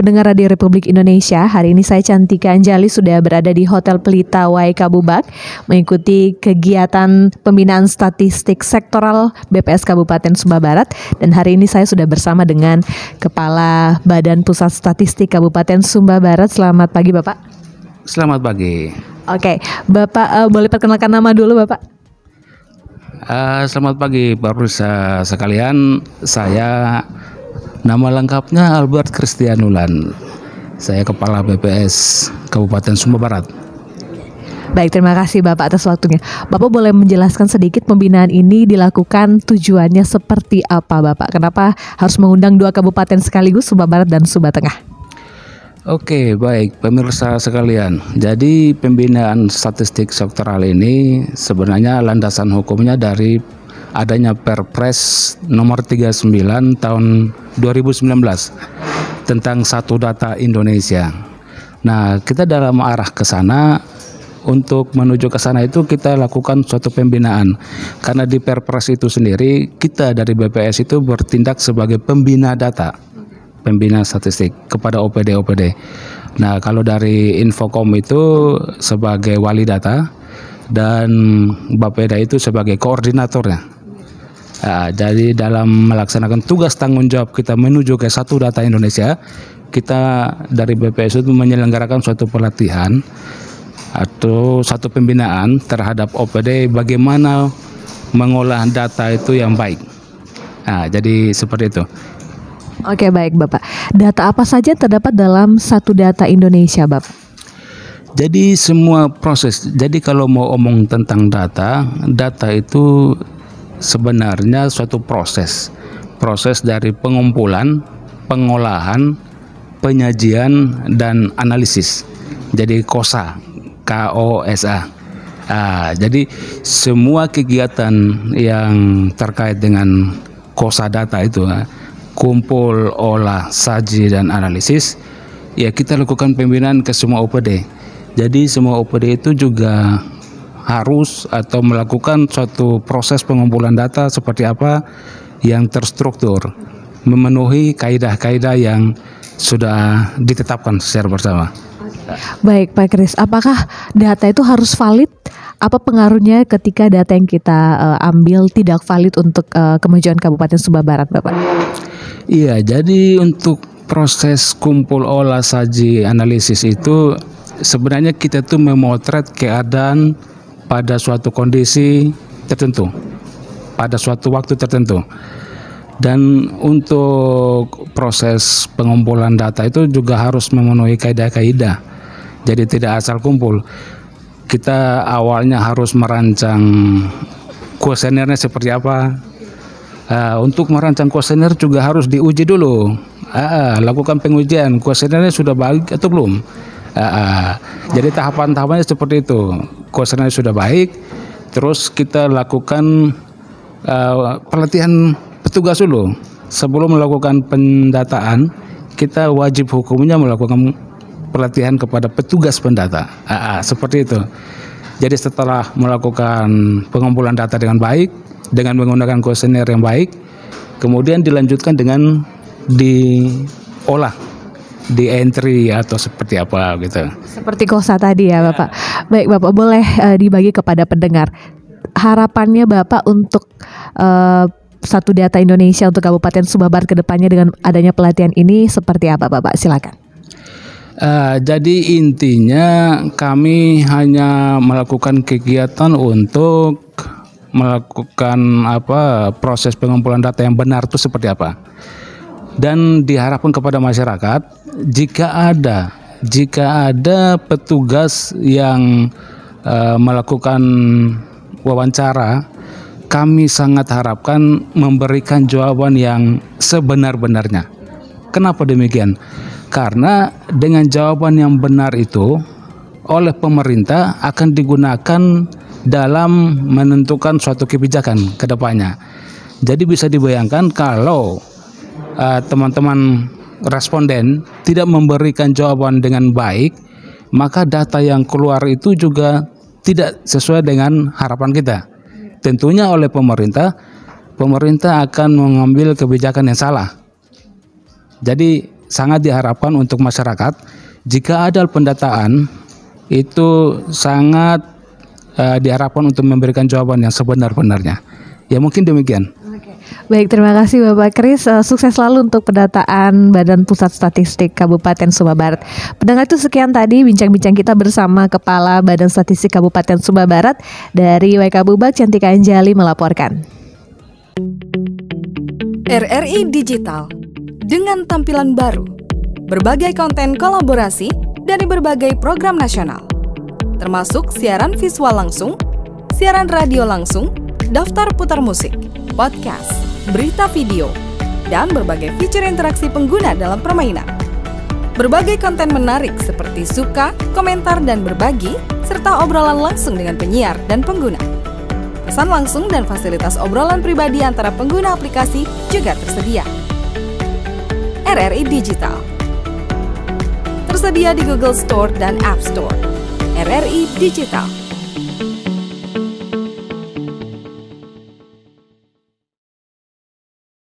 pendengar Radio Republik Indonesia, hari ini saya Cantika Anjali sudah berada di Hotel Pelita Waika Bubak mengikuti kegiatan pembinaan statistik sektoral BPS Kabupaten Sumba Barat, dan hari ini saya sudah bersama dengan Kepala Badan Pusat Statistik Kabupaten Sumba Barat. Selamat pagi Bapak. Selamat pagi. Oke, Bapak boleh perkenalkan nama dulu Bapak? Selamat pagi Pak Pemirsa sekalian, saya nama lengkapnya Albert Kristianulan. Saya Kepala BPS Kabupaten Sumba Barat. Baik, terima kasih Bapak atas waktunya. Bapak boleh menjelaskan sedikit pembinaan ini dilakukan tujuannya seperti apa Bapak? Kenapa harus mengundang 2 kabupaten sekaligus, Sumba Barat dan Sumba Tengah? Oke, baik pemirsa sekalian. Jadi pembinaan statistik sektoral ini sebenarnya landasan hukumnya dari adanya Perpres nomor 39 tahun 2019 tentang Satu Data Indonesia. Nah, kita dalam arah ke sana, untuk menuju ke sana itu kita lakukan suatu pembinaan. Karena di Perpres itu sendiri kita dari BPS itu bertindak sebagai pembina data, pembina statistik kepada OPD-OPD. Nah, kalau dari Infocom itu sebagai wali data dan Bapeda itu sebagai koordinatornya. Nah, jadi dalam melaksanakan tugas tanggung jawab kita menuju ke Satu Data Indonesia, kita dari BPS itu menyelenggarakan suatu pelatihan atau satu pembinaan terhadap OPD bagaimana mengolah data itu yang baik. Nah, jadi seperti itu. Oke, baik Bapak. Data apa saja terdapat dalam Satu Data Indonesia Bapak? Jadi semua proses. Jadi kalau mau omong tentang data itu sebenarnya suatu proses dari pengumpulan, pengolahan, penyajian, dan analisis. Jadi KOSA. Jadi semua kegiatan yang terkait dengan KOSA data itu, kumpul, olah, saji, dan analisis, ya kita lakukan pembinaan ke semua OPD. Jadi semua OPD itu juga harus atau melakukan suatu proses pengumpulan data seperti apa yang terstruktur, memenuhi kaidah-kaidah yang sudah ditetapkan secara bersama. Baik Pak Kris, apakah data itu harus valid? Apa pengaruhnya ketika data yang kita ambil tidak valid untuk kemajuan Kabupaten Sumba Barat Bapak? Iya, jadi untuk proses kumpul, olah, saji, analisis itu sebenarnya kita tuh memotret keadaan pada suatu kondisi tertentu, pada suatu waktu tertentu. Dan untuk proses pengumpulan data itu juga harus memenuhi kaidah-kaidah. Jadi tidak asal kumpul. Kita awalnya harus merancang kuesionernya seperti apa. Untuk merancang kuesioner juga harus diuji dulu. Lakukan pengujian, kuesionernya sudah baik atau belum. Jadi tahapan-tahapannya seperti itu. Kuesionernya sudah baik, terus kita lakukan pelatihan petugas dulu. Sebelum melakukan pendataan, kita wajib hukumnya melakukan pelatihan kepada petugas pendata. Seperti itu. Jadi setelah melakukan pengumpulan data dengan baik, dengan menggunakan kuesioner yang baik, kemudian dilanjutkan dengan diolah, di entry atau seperti apa gitu. Seperti KOSA tadi ya Bapak. Baik Bapak, boleh dibagi kepada pendengar harapannya Bapak untuk Satu Data Indonesia untuk Kabupaten Sumba Barat ke depannya dengan adanya pelatihan ini seperti apa Bapak? Silakan. Jadi intinya kami hanya melakukan kegiatan untuk melakukan proses pengumpulan data yang benar itu seperti apa. Dan diharapkan kepada masyarakat, jika ada petugas yang melakukan wawancara, kami sangat harapkan memberikan jawaban yang sebenar-benarnya. Kenapa demikian? Karena dengan jawaban yang benar itu oleh pemerintah akan digunakan dalam menentukan suatu kebijakan ke depannya. Jadi bisa dibayangkan kalau teman-teman responden tidak memberikan jawaban dengan baik, maka data yang keluar itu juga tidak sesuai dengan harapan kita. Tentunya oleh pemerintah akan mengambil kebijakan yang salah. Jadi sangat diharapkan untuk masyarakat. Jika ada pendataan itu sangat diharapkan untuk memberikan jawaban yang sebenar-benarnya. Ya mungkin demikian. Baik, terima kasih Bapak Kris. Sukses selalu untuk pendataan Badan Pusat Statistik Kabupaten Sumba Barat. Pendengar, itu sekian tadi bincang-bincang kita bersama Kepala Badan Statistik Kabupaten Sumba Barat. Dari WK Bubak, Cantika Anjali melaporkan. RRI Digital dengan tampilan baru, berbagai konten kolaborasi dari berbagai program nasional, termasuk siaran visual langsung, siaran radio langsung, daftar putar musik, podcast, berita video, dan berbagai fitur interaksi pengguna dalam permainan. Berbagai konten menarik seperti suka, komentar, dan berbagi, serta obrolan langsung dengan penyiar dan pengguna. Pesan langsung dan fasilitas obrolan pribadi antara pengguna aplikasi juga tersedia. RRI Digital tersedia di Google Store dan App Store. RRI Digital.